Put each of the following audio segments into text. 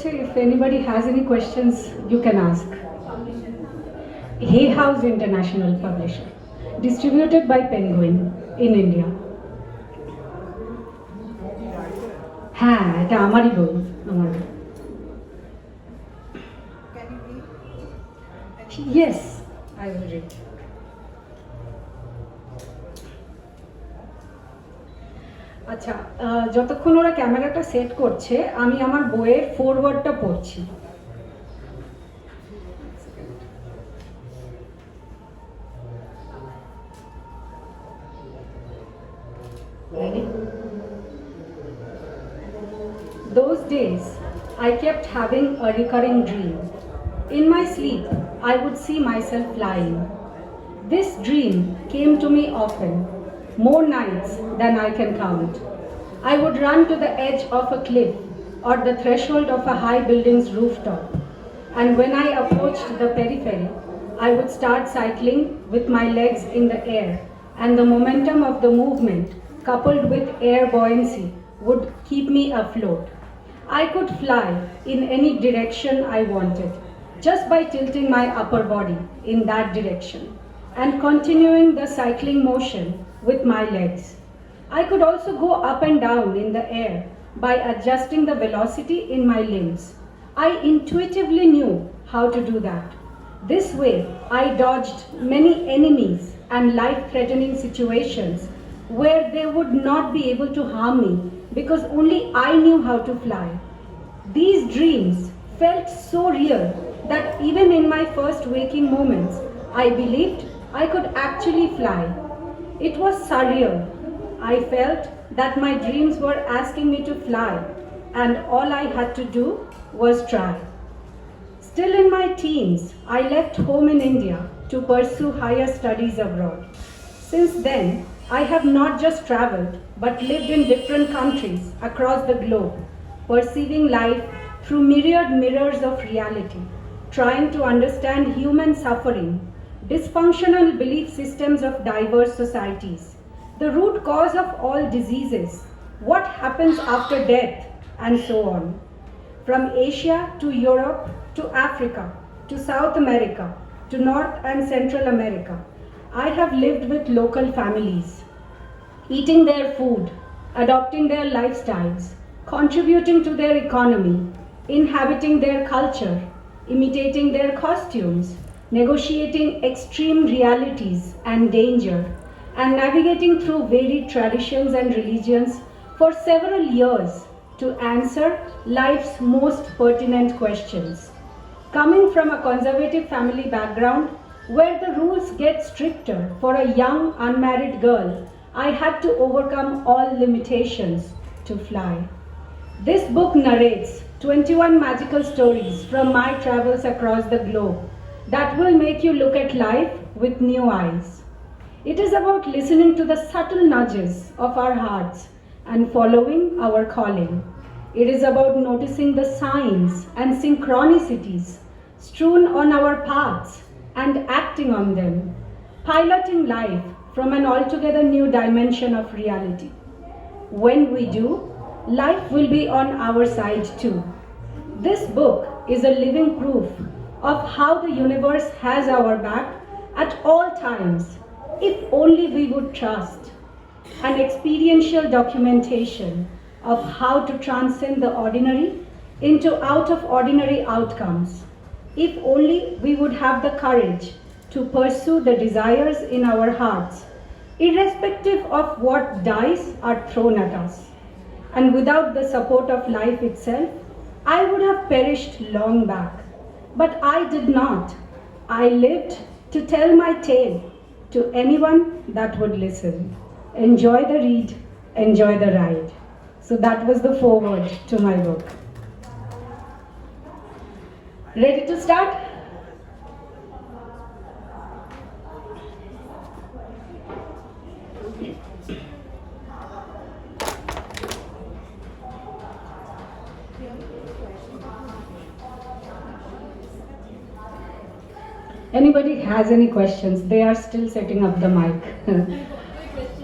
If anybody has any questions, you can ask. Hay House International Publisher, distributed by Penguin in India. হ্যাঁ, এটা আমারই বই, আমার। Yes, I will read. আচ্ছা, যতক্ষণ ওরা ক্যামেরাটা সেট করছে আমি আমার বইয়ের ফরওয়ার্ডটা পড়ছি। Those days, I kept having a recurring dream. In my sleep, I would see myself flying. This dream came to me often, more nights than I can count. I would run to the edge of a cliff or the threshold of a high building's rooftop. And when I approached the periphery, I would start cycling with my legs in the air, and the momentum of the movement, coupled with air buoyancy, would keep me afloat. I could fly in any direction I wanted, just by tilting my upper body in that direction and continuing the cycling motion with my legs. I could also go up and down in the air by adjusting the velocity in my limbs. I intuitively knew how to do that. This way, I dodged many enemies and life-threatening situations where they would not be able to harm me because only I knew how to fly. These dreams felt so real that even in my first waking moments, I believed I could actually fly. It was surreal. I felt that my dreams were asking me to fly, and all I had to do was try. Still in my teens, I left home in India to pursue higher studies abroad. Since then, I have not just traveled, but lived in different countries across the globe, perceiving life through myriad mirrors of reality, trying to understand human suffering, dysfunctional belief systems of diverse societies, the root cause of all diseases, what happens after death, and so on. From Asia to Europe to Africa to South America to North and Central America, I have lived with local families, eating their food, adopting their lifestyles, contributing to their economy, inhabiting their culture, imitating their costumes, negotiating extreme realities and danger, and navigating through varied traditions and religions for several years to answer life's most pertinent questions. Coming from a conservative family background where the rules get stricter for a young unmarried girl, I had to overcome all limitations to fly. This book narrates 21 magical stories from my travels across the globe that will make you look at life with new eyes. It is about listening to the subtle nudges of our hearts and following our calling. It is about noticing the signs and synchronicities strewn on our paths and acting on them, piloting life from an altogether new dimension of reality. When we do, life will be on our side too. This book is a living proof of how the universe has our back at all times, if only we would trust. An experiential documentation of how to transcend the ordinary into out of ordinary outcomes, if only we would have the courage to pursue the desires in our hearts, irrespective of what dice are thrown at us. And without the support of life itself, I would have perished long back. But I did not. I lived to tell my tale to anyone that would listen. Enjoy the read, enjoy the ride. So that was the foreword to my book. Ready to start? Anybody has any questions? They are still setting up the mic.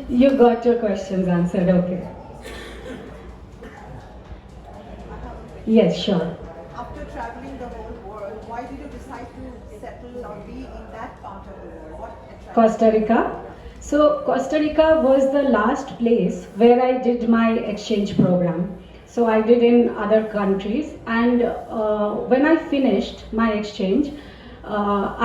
You got your questions answered, okay. Yes, sure. traveling the whole world, why did you decide to settle or be in that part of the world? What attracted Costa Rica. So Costa Rica was the last place where I did my exchange program. So I did in other countries, and when I finished my exchange,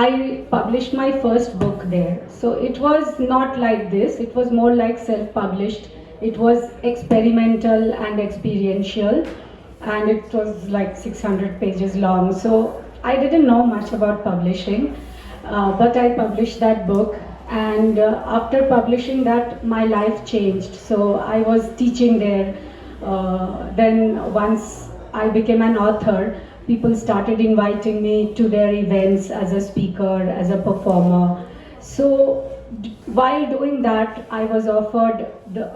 I published my first book there. So it was not like this, it was more like self-published. It was experimental and experiential, and it was like 600 pages long. So I didn't know much about publishing, but I published that book, and after publishing that, my life changed. So I was teaching there. Then once I became an author, people started inviting me to their events as a speaker, as a performer. So while doing that, I was offered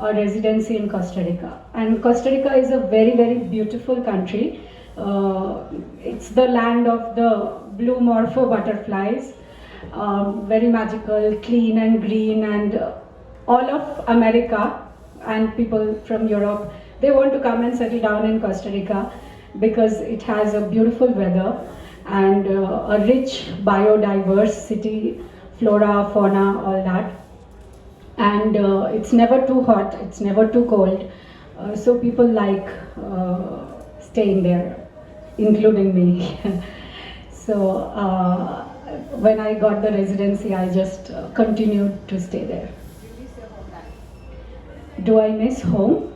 a residency in Costa Rica. And Costa Rica is a very, very beautiful country. It's the land of the blue morpho butterflies. Very magical, clean and green, and all of America and people from Europe, they want to come and settle down in Costa Rica because it has a beautiful weather and a rich biodiversity, flora, fauna, all that. And it's never too hot, it's never too cold. So people like staying there, including me. So when I got the residency, I just continued to stay there. do you miss your home life? Do I miss home?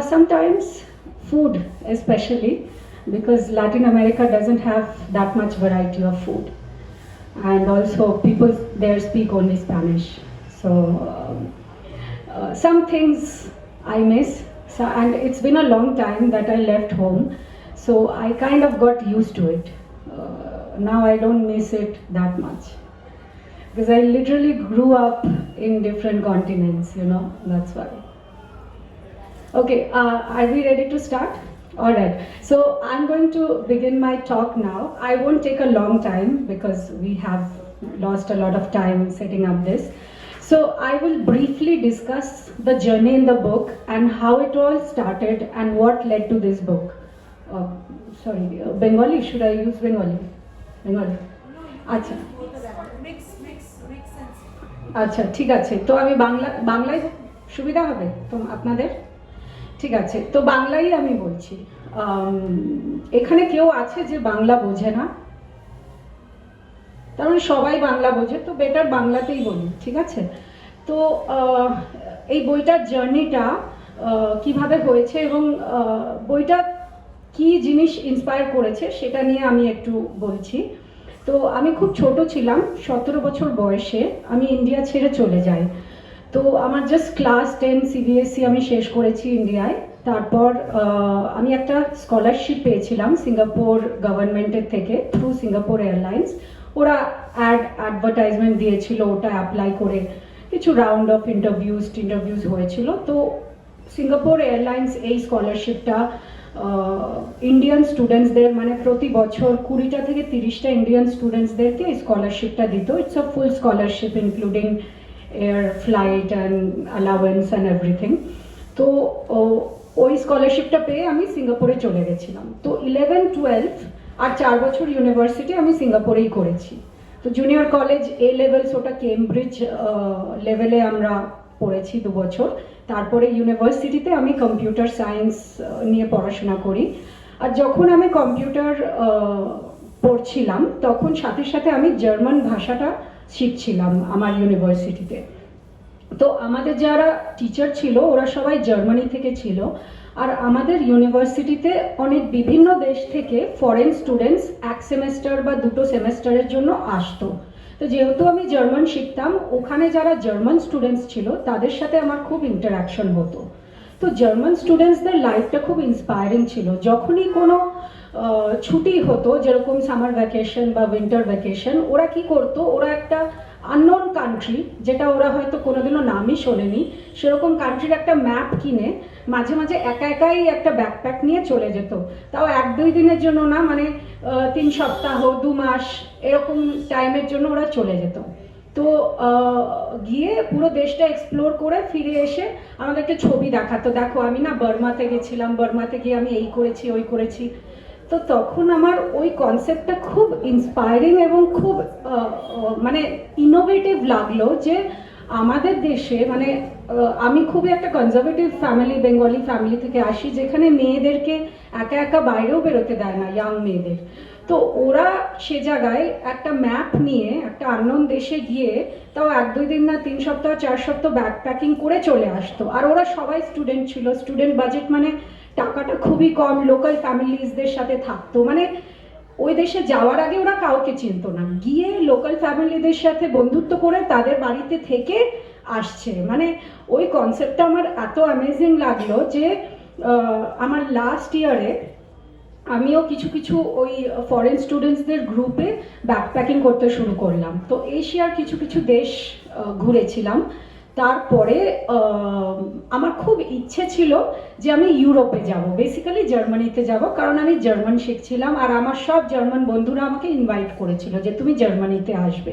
Sometimes food, especially because Latin America doesn't have that much variety of food, and also people there speak only Spanish. So some things I miss. So, and it's been a long time that I left home, so I kind of got used to it. Now I don't miss it that much because I literally grew up in different continents, that's why. Okay, are we ready to start? Alright, so I'm going to begin my talk now. I won't take a long time because we have lost a lot of time setting up this. So I will briefly discuss the journey in the book and how it all started and what led to this book. Bengali, should I use Bengali? Bengali? আচ্ছা আচ্ছা ঠিক আছে, তো আমি বাংলায় সুবিধা হবে তো আপনাদের? ঠিক আছে, তো বাংলাই আমি বলছি। এখানে কেউ আছে যে বাংলা বোঝে না? তার মানে সবাই বাংলা বোঝে, তো বেটার বাংলাতেই বলি, ঠিক আছে? তো এই বইটার জার্নিটা কিভাবে হয়েছে এবং বইটা কি জিনিস ইন্সপায়ার করেছে সেটা নিয়ে আমি একটু বলছি। তো আমি খুব ছোট ছিলাম, 17 বছর বয়সে আমি ইন্ডিয়া ছেড়ে চলে যাই। তো আমার জাস্ট ক্লাস 10 সিবিএসসি আমি শেষ করেছি ইন্ডিয়ায়। তারপর আমি একটা স্কলারশিপ পেয়েছিলাম সিঙ্গাপুর গভর্নমেন্টের থেকে, থ্রু সিঙ্গাপুর এয়ারলাইন্স। ওরা অ্যাডভার্টাইজমেন্ট দিয়েছিল, ওটা অ্যাপ্লাই করে কিছু রাউন্ড অফ ইন্টারভিউজ হয়েছিল। তো সিঙ্গাপুর এয়ারলাইন্স এই স্কলারশিপটা ইন্ডিয়ান স্টুডেন্টসদের, মানে প্রতি বছর 20টা থেকে 30টা ইন্ডিয়ান স্টুডেন্টসদেরকে এই স্কলারশিপটা দিত। It's a full scholarship including air flight and allowance and everything. তো ওই স্কলারশিপটা পেয়ে আমি সিঙ্গাপুরে চলে গেছিলাম। তো 11-12 আর 4 বছর ইউনিভার্সিটি আমি সিঙ্গাপুরেই করেছি। তো জুনিয়র কলেজ এ লেভেলস, ওটা কেমব্রিজ লেভেলে আমরা পড়েছি 2 বছর। তারপরে ইউনিভার্সিটিতে আমি কম্পিউটার সায়েন্স নিয়ে পড়াশোনা করি। আর যখন আমি কম্পিউটার পড়ছিলাম তখন সাথে সাথে আমি জার্মান ভাষাটা শিখছিলাম আমার ইউনিভার্সিটিতে। তো আমাদের যারা টিচার ছিল ওরা সবাই জার্মানি থেকে ছিল, আর আমাদের ইউনিভার্সিটিতে অনেক বিভিন্ন দেশ থেকে ফরেন স্টুডেন্টস 1 সেমেস্টার বা 2 সেমেস্টারের জন্য আসতো। তো যেহেতু আমি জার্মান শিখতাম, ওখানে যারা জার্মান স্টুডেন্টস ছিল তাদের সাথে আমার খুব ইন্টারাকশন হতো। তো জার্মান স্টুডেন্টসদের লাইফটা খুব ইন্সপায়ারিং ছিল। যখনই কোনো ছুটি হতো, যেরকম সামার ভ্যাকেশন বা উইন্টার ভ্যাকেশন, ওরা কি করতো, ওরা একটা আননোন কান্ট্রি, যেটা ওরা হয়তো কোনোদিনও নামই শোনেনি, সেরকম কান্ট্রির একটা ম্যাপ কিনে মাঝে মাঝে একাই একটা ব্যাকপ্যাক নিয়ে চলে যেত। তাও 1-2 দিনের জন্য না, মানে 3 সপ্তাহ 2 মাস এরকম টাইমের জন্য ওরা চলে যেত। তো গিয়ে পুরো দেশটা এক্সপ্লোর করে ফিরে এসে আমাদেরকে ছবি দেখাতো, দেখো আমি না বার্মাতে গেছিলাম, বার্মাতে গিয়ে আমি এই করেছি ওই করেছি। তো তো তখন আমার ওই কনসেপ্টটা খুব ইন্সপায়ারিং এবং খুব মানে ইনোভেটিভ লাগলো যে আমাদের দেশে মানে আমি খুবই একটা কনজারভেটিভ ফ্যামিলি, বেঙ্গলি ফ্যামিলি থেকে আসি, যেখানে মেয়েদেরকে একা একা বাইরেও বেরোতে দেয় না, ইয়াং মেয়েদের। তো ওরা সে জায়গায় একটা ম্যাপ নিয়ে একটা আননোন দেশে গিয়ে তাও 1-2 দিন না 3 সপ্তাহ 4 সপ্তাহ ব্যাগ প্যাকিং করে চলে আসতো। আর ওরা সবাই স্টুডেন্ট ছিল, স্টুডেন্ট বাজেট মানে টাকাটা খুবই কম, লোকাল ফ্যামিলিজদের সাথে থাকতো। মানে ওই দেশে যাওয়ার আগে ওরা কাউকে চিনতো না, গিয়ে লোকাল ফ্যামিলিদের সাথে বন্ধুত্ব করে তাদের বাড়িতে থেকে আসছে। মানে ওই কনসেপ্টটা আমার এত অ্যামেজিং লাগলো যে আমার লাস্ট ইয়ারে আমিও কিছু কিছু ওই ফরেন স্টুডেন্টসদের গ্রুপে ব্যাকপ্যাকিং করতে শুরু করলাম। তো এশিয়ার কিছু কিছু দেশ ঘুরেছিলাম। তারপরে আমার খুব ইচ্ছে ছিল যে আমি ইউরোপে যাব, বেসিক্যালি জার্মানিতে যাব, কারণ আমি জার্মান শিখছিলাম আর আমার সব জার্মান বন্ধুরা আমাকে ইনভাইট করেছিল যে তুমি জার্মানিতে আসবে।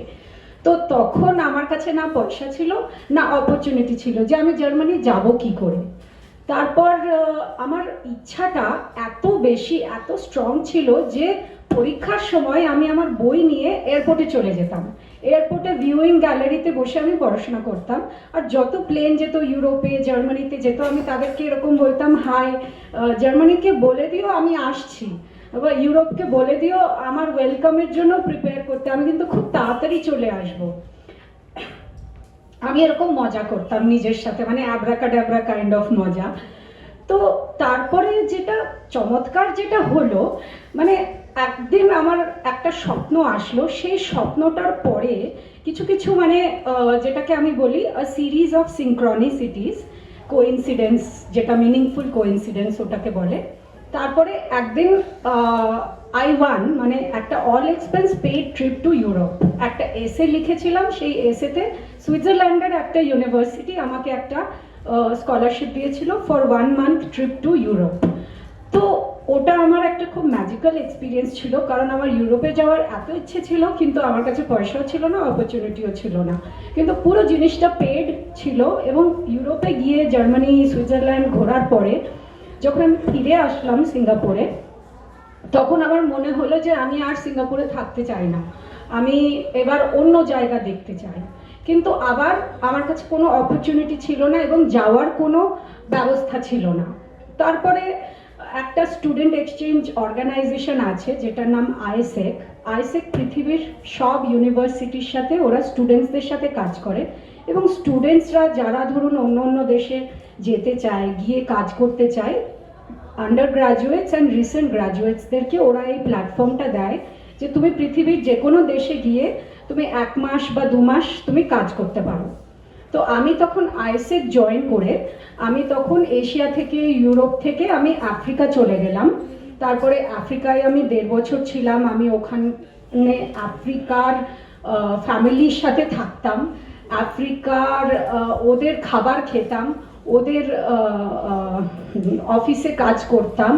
তো তখন আমার কাছে না পয়সা ছিল না অপরচুনিটি ছিল যে আমি জার্মানি যাব কি করে। তারপর আমার ইচ্ছাটা এত বেশি, এত স্ট্রং ছিল যে পরীক্ষার সময় আমি আমার বই নিয়ে এয়ারপোর্টে চলে যেতাম। এয়ারপোর্টে ভিউইং গ্যালারিতে বসে আমি পড়াশোনা করতাম। আর যত প্লেন যেত ইউরোপে, জার্মানিতে যেত, আমি তাদেরকে এরকম বলতাম, হাই, জার্মানিকে বলে দিও আমি আসছি, বা ইউরোপকে বলে দিও আমার ওয়েলকামের জন্য প্রিপেয়ার করতে, আমি কিন্তু খুব তাড়াতাড়ি চলে আসবো। আমি এরকম মজা করতাম নিজের সাথে, মানে অ্যাব্রাকাডাব্রা কাইন্ড অফ মজা। তো তারপরে যেটা চমৎকার যেটা হলো, মানে একদিন আমার একটা স্বপ্ন আসলো। সেই স্বপ্নটার পরে কিছু কিছু মানে যেটাকে আমি বলি সিরিজ অফ সিনক্রনিসিটিস, কোইন্সিডেন্স, যেটা মিনিংফুল কোইন্সিডেন্স ওটাকে বলে। তারপরে একদিন I1 মানে একটা all expense paid trip to Europe, একটা এসে লিখেছিলাম। সেই এসেতে সুইজারল্যান্ডের একটা ইউনিভার্সিটি আমাকে একটা স্কলারশিপ দিয়েছিল for 1 month trip to Europe. তো ওটা আমার একটা খুব ম্যাজিক্যাল এক্সপিরিয়েন্স ছিল, কারণ আমার ইউরোপে যাওয়ার এত ইচ্ছে ছিল কিন্তু আমার কাছে পয়সাও ছিল না, অপরচুনিটিও ছিল না, কিন্তু পুরো জিনিসটা পেড ছিল। এবং ইউরোপে গিয়ে জার্মানি, সুইজারল্যান্ড ঘোরার পরে যখন আমি ফিরে আসলাম সিঙ্গাপুরে, তখন আমার মনে হলো যে আমি আর সিঙ্গাপুরে থাকতে চাই না, আমি এবার অন্য জায়গা দেখতে চাই। কিন্তু আবার আমার কাছে কোনো অপরচুনিটি ছিল না এবং যাওয়ার কোনো ব্যবস্থা ছিল না। তারপরে একটা স্টুডেন্ট এক্সচেঞ্জ অর্গানাইজেশন আছে যেটার নাম আইসেক। আইসেক পৃথিবীর সব ইউনিভার্সিটির সাথে ওরা স্টুডেন্টসদের সাথে কাজ করে, এবং স্টুডেন্টসরা যারা ধরুন অন্য অন্য দেশে যেতে চায়, গিয়ে কাজ করতে চায়, আন্ডার গ্রাজুয়েটস অ্যান্ড রিসেন্ট গ্রাজুয়েটসদেরকে ওরা এই প্ল্যাটফর্মটা দেয় যে তুমি পৃথিবীর যে কোনো দেশে গিয়ে তুমি 1 মাস বা 2 মাস তুমি কাজ করতে পারো। তো আমি তখন আইসেক জয়েন করে আমি তখন এশিয়া থেকে, ইউরোপ থেকে আমি আফ্রিকা চলে গেলাম। তারপরে আফ্রিকায় আমি 1.5 বছর ছিলাম। আমি ওখানে আফ্রিকার ফ্যামিলির সাথে থাকতাম, আফ্রিকার ওদের খাবার খেতাম, ওদের অফিসে কাজ করতাম,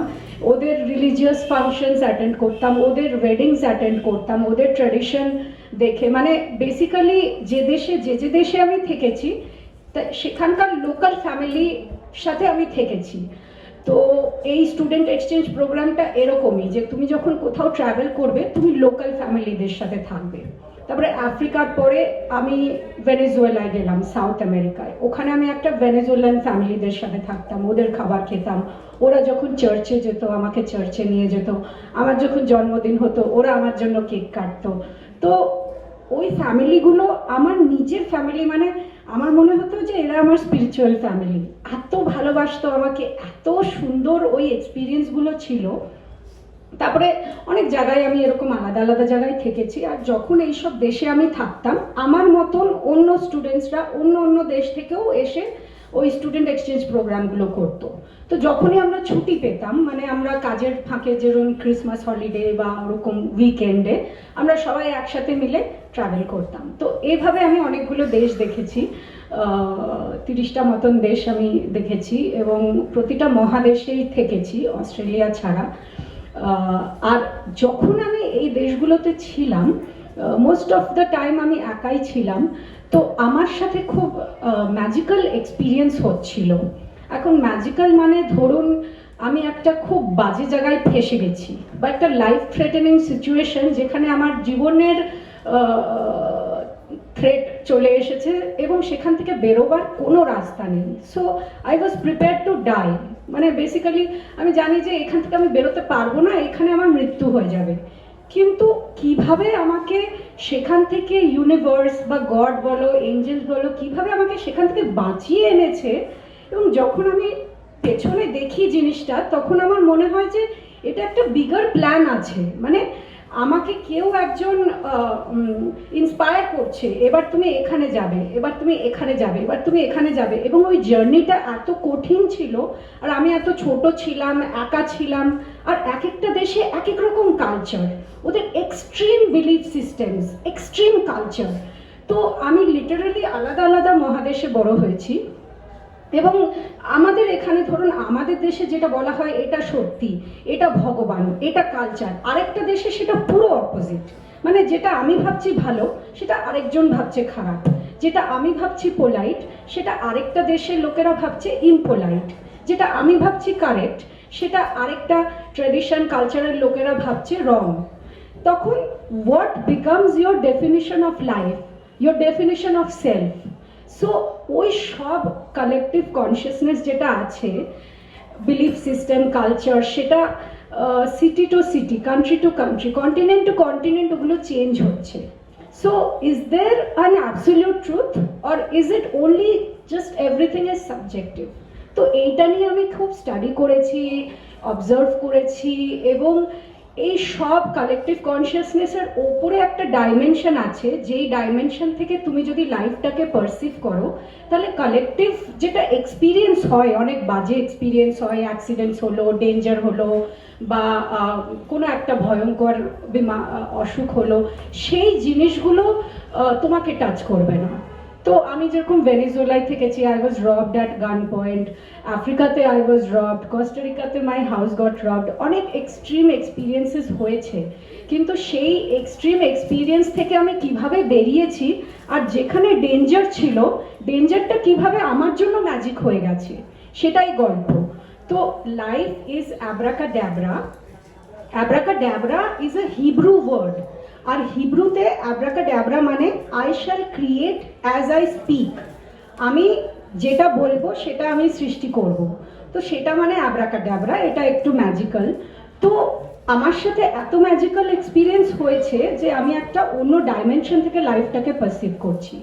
ওদের রিলিজিয়াস ফাংশনস অ্যাটেন্ড করতাম, ওদের ওয়েডিংস অ্যাটেন্ড করতাম, ওদের ট্র্যাডিশন দেখে, মানে বেসিক্যালি যে দেশে যে দেশে আমি থেকেছি তা সেখানকার লোকাল ফ্যামিলির সাথে আমি থেকেছি। তো এই স্টুডেন্ট এক্সচেঞ্জ প্রোগ্রামটা এরকমই যে তুমি যখন কোথাও ট্রাভেল করবে তুমি লোকাল ফ্যামিলিদের সাথে থাকবে। তারপরে আফ্রিকার পরে আমি ভেনেজুয়েলায় গেলাম, সাউথ আমেরিকায়। ওখানে আমি একটা ভেনেজুয়েলান ফ্যামিলিদের সাথে থাকতাম, ওদের খাবার খেতাম। ওরা যখন চার্চে যেত আমাকে চার্চে নিয়ে যেত, আমার যখন জন্মদিন হতো ওরা আমার জন্য কেক কাটতো। তো ওই ফ্যামিলিগুলো আমার নিজের ফ্যামিলি, মানে আমার মনে হতো যে এরা আমার স্পিরিচুয়াল ফ্যামিলি। এত ভালোবাসতো আমাকে, এত সুন্দর ওই এক্সপিরিয়েন্সগুলো ছিল। তারপরে অনেক জায়গায় আমি এরকম আলাদা আলাদা জায়গায় থেকেছি। আর যখন এইসব দেশে আমি থাকতাম, আমার মতন অন্য স্টুডেন্টসরা অন্য অন্য দেশ থেকেও এসে ওই স্টুডেন্ট এক্সচেঞ্জ প্রোগ্রামগুলো করতো। তো যখনই আমরা ছুটি পেতাম, মানে আমরা কাজের ফাঁকে, যেরকম ক্রিসমাস হলিডে বা ওরকম উইকেন্ডে, আমরা সবাই একসাথে মিলে ট্রাভেল করতাম। তো এইভাবে আমি অনেকগুলো দেশ দেখেছি, 30টা মতন দেশ আমি দেখেছি, এবং প্রতিটা মহাদেশেই থেকেছি অস্ট্রেলিয়া ছাড়া। আর যখন আমি এই দেশগুলোতে ছিলাম, মোস্ট অফ দ্য টাইম আমি একাই ছিলাম। তো আমার সাথে খুব ম্যাজিক্যাল এক্সপিরিয়েন্স হচ্ছিল। এখন ম্যাজিক্যাল মানে ধরুন আমি একটা খুব বাজে জায়গায় ফেসে গেছি, বা একটা লাইফ থ্রেটেনিং সিচুয়েশন, যেখানে আমার জীবনের থ্রেট চলে এসেছে এবং সেখান থেকে বেরোবার কোনো রাস্তা নেই। So I was prepare to die, মানে বেসিক্যালি আমি জানি যে এখান থেকে আমি বেরোতে পারবো না, এখানে আমার মৃত্যু হয়ে যাবে। কিন্তু কিভাবে আমাকে সেখান থেকে ইউনিভার্স বা গড বলো, এঞ্জেলস বলো, কিভাবে আমাকে সেখান থেকে বাঁচিয়ে এনেছে, এবং যখন আমি পেছনে দেখি জিনিসটা, তখন আমার মনে হয় যে এটা একটা বিগার প্ল্যান আছে। মানে আমাকে কেউ একজন ইন্সপায়ার করছে, এবার তুমি এখানে যাবে, এবার তুমি এখানে যাবে, এবার তুমি এখানে যাবে। এবং ওই জার্নিটা এত কঠিন ছিল, আর আমি এত ছোট ছিলাম, একা ছিলাম, আর এক একটা দেশে এক এক রকম কালচার, ওদের extreme belief systems, extreme culture. তো আমি লিটারালি আলাদা আলাদা মহাদেশে বড় হয়েছি। এবং আমাদের এখানে ধরুন আমাদের দেশে যেটা বলা হয় এটা সত্যি, এটা ভগবান, এটা কালচার, আরেকটা দেশে সেটা পুরো অপোজিট। মানে যেটা আমি ভাবছি ভালো, সেটা আরেকজন ভাবছে খারাপ। যেটা আমি ভাবছি পোলাইট, সেটা আরেকটা দেশের লোকেরা ভাবছে ইমপোলাইট। যেটা আমি ভাবছি কারেক্ট, সেটা আরেকটা ট্র্যাডিশন কালচারের লোকেরা ভাবছে রং। তখন what becomes your definition of life, your definition of self. So ওই সব কালেকটিভ কনসিয়াসনেস যেটা আছে, বিলিফ সিস্টেম, কালচার, সেটা city to city, country to country, continent to continent ওগুলো চেঞ্জ হচ্ছে। So is there an absolute truth, or is it only just everything is subjective? তো এইটা নিয়ে আমি খুব স্টাডি করেছি, অবজার্ভ করেছি, এবং এই সব কালেকটিভ কনসিয়াসনেসের ওপরে একটা ডাইমেনশন আছে, যেই ডাইমেনশন থেকে তুমি যদি লাইফটাকে পারসিভ করো, তাহলে কালেকটিভ যেটা এক্সপিরিয়েন্স হয়, অনেক বাজে এক্সপিরিয়েন্স হয়, অ্যাক্সিডেন্টস হলো, ডেঞ্জার হলো, বা কোনো একটা ভয়ঙ্কর অসুখ হলো, সেই জিনিসগুলো তোমাকে টাচ করবে না। তো আমি যেরকম ভেনেজুয়েলায় থেকেছি, I was robbed at gun point, আফ্রিকাতে আই ওয়াজ রবড, কোস্টারিকাতে মাই হাউস গট রবড, অনেক এক্সট্রিম এক্সপিরিয়েন্সেস হয়েছে। কিন্তু সেই এক্সট্রিম এক্সপিরিয়েন্স থেকে আমি কিভাবে বেরিয়েছি, আর যেখানে ডেঞ্জার ছিল, ডেঞ্জারটা কিভাবে আমার জন্য ম্যাজিক হয়ে গেছে, সেটাই গল্প। তো life is abracadabra. Abracadabra is a Hebrew word, আর হিব্রুতে অ্যাব্রাকাডাব্রা মানে I shall create as I speak. আমি যেটা বলবো সেটা আমি সৃষ্টি করব। তো সেটা মানে অ্যাব্রাকাডাব্রা, এটা একটু ম্যাজিক্যাল। তো আমার সাথে এত ম্যাজিক্যাল এক্সপিরিয়েন্স হয়েছে যে আমি একটা অন্য ডাইমেনশন থেকে লাইফটাকে পারসিভ করছি।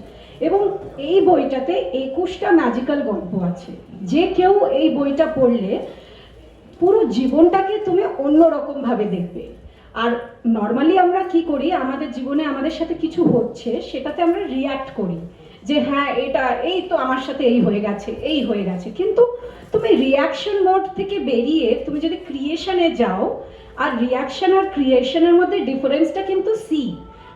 এবং এই বইটাতে 21টা ম্যাজিক্যাল গল্প আছে। যে কেউ এই বইটা পড়লে পুরো জীবনটাকে তুমি অন্যরকম ভাবে দেখবে। আর নর্মালি আমরা কি করি, আমাদের জীবনে আমাদের সাথে কিছু হচ্ছে, সেটাতে আমরা রিয়্যাক্ট করি যে হ্যাঁ এটা এই তো আমার সাথে এই হয়ে গেছে, এই হয়ে গেছে। কিন্তু তুমি রিয়াকশন মোড থেকে বেরিয়ে তুমি যদি ক্রিয়েশনে যাও, আর রিয়াকশন আর ক্রিয়েশনের মধ্যে ডিফারেন্সটা কিন্তু সি,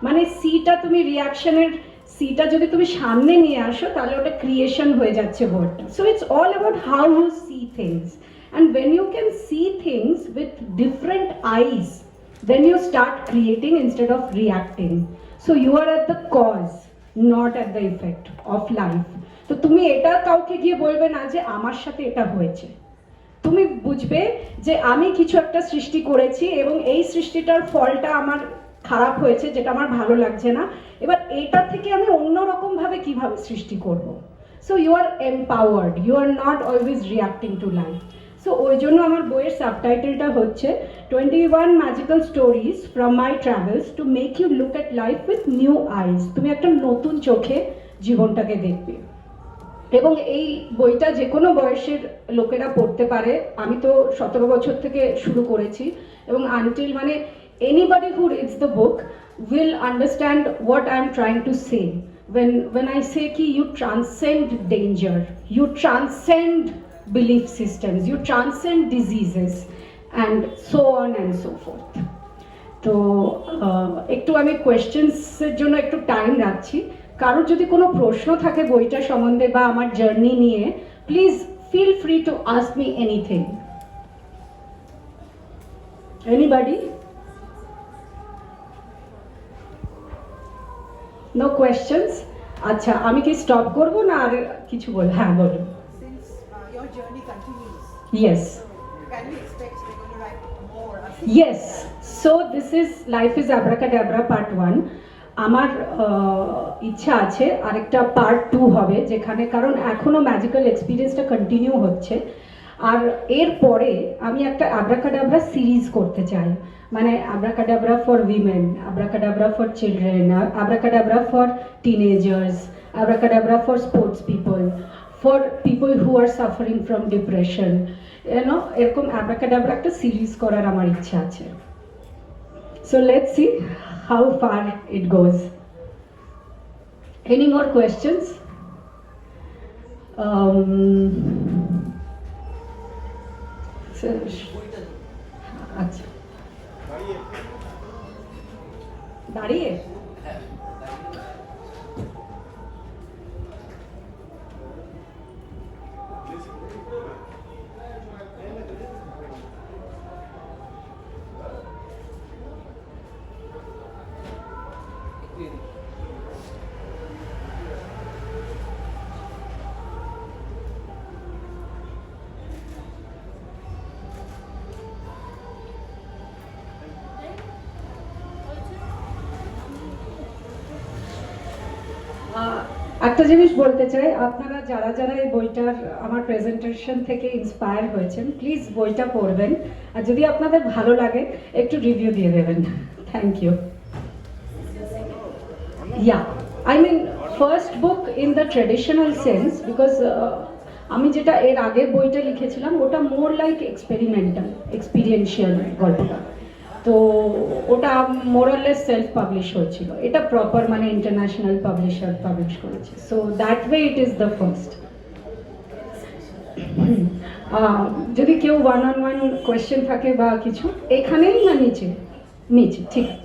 মানে সিটা তুমি রিয়াকশনের সিটা যদি তুমি সামনে নিয়ে আসো, তাহলে ওটা ক্রিয়েশন হয়ে যাচ্ছে ওয়ার্ডটা। So it's all about how you see things, and when you can see things with different eyes, then you start creating instead of reacting. So you are at the cause, not at the effect of life. তো তুমি এটা কাউকে গিয়ে বলবে না যে আমার সাথে এটা হয়েছে। তুমি বুঝবে যে আমি কিছু একটা সৃষ্টি করেছি, এবং এই সৃষ্টিটার ফলটা আমার খারাপ হয়েছে, যেটা আমার ভালো লাগছে না। এবার এটা থেকে আমি অন্যরকম ভাবে কিভাবে সৃষ্টি করব। So you are empowered, you are not always reacting to life. So ওই জন্য আমার বইয়ের সাবটাইটেলটা হচ্ছে 21 magical stories from my travels to make you look at life with new eyes. তুমি একটা নতুন চোখে জীবনটাকে দেখবে। এবং এই বইটা যে কোনো বয়সের লোকেরা পড়তে পারে। আমি তো 17 বছর থেকে শুরু করেছি, এবং আনটিল মানে anybody who reads the book will understand what I am trying to say. When I say ki you transcend danger, you transcend belief systems, you transcend diseases, and so on and so forth. তো একটু আমি কোয়েশ্চেন্সের জন্য একটু time রাখছি। কারোর যদি কোনো প্রশ্ন থাকে বইটা সম্বন্ধে বা আমার জার্নি নিয়ে, please feel free to ask me anything. Anybody? No questions? আচ্ছা, আমি কি স্টপ করবো না আর কিছু বল? হ্যাঁ বলুন। Since your journey continues, yes. can we expect they're going to write more? Yes, so this is Life Is Abracadabra Part 1. আমার ইচ্ছা আছে আরেকটা পার্ট 2 হবে, যেখানে কারণ এখনো ম্যাজিক্যাল এক্সপিরিয়েন্সটা কন্টিনিউ হচ্ছে, আর এর পরে আমি একটা আব্রাকাডাব্রা সিরিজ করতে চাই, মানে abracadabra for women, abracadabra for children, abracadabra for teenagers, abracadabra for sports people, for people who are suffering from depression, এরকম আব্রাকাডাব্রা একটা সিরিজ করার আমার ইচ্ছা আছে। So let's see how far it goes. Any more questions? আচ্ছা, দাঁড়িয়ে একটা জিনিস বলতে চাই, আপনারা যারা যারা এই বইটার আমার প্রেজেন্টেশন থেকে ইন্সপায়ার হয়েছেন, প্লিজ বইটা পড়বেন, আর যদি আপনাদের ভালো লাগে একটু রিভিউ দিয়ে দেবেন। Thank you. Yeah, I mean first book in the traditional sense, because আমি যেটা এর আগের বইটা লিখেছিলাম ওটা মোর লাইক এক্সপিরিয়েন্সিয়াল গল্পটা, তো ওটা মোরাললেস সেলফ পাবলিশ হয়েছিল, এটা প্রপার মানে ইন্টারন্যাশনাল পাবলিশার পাবলিশ করেছে, so that way it is the first. যদি কেউ 1-on-1 কোয়েশ্চেন থাকে বা কিছু, এখানেই না নিচে, নিচে ঠিক আছে।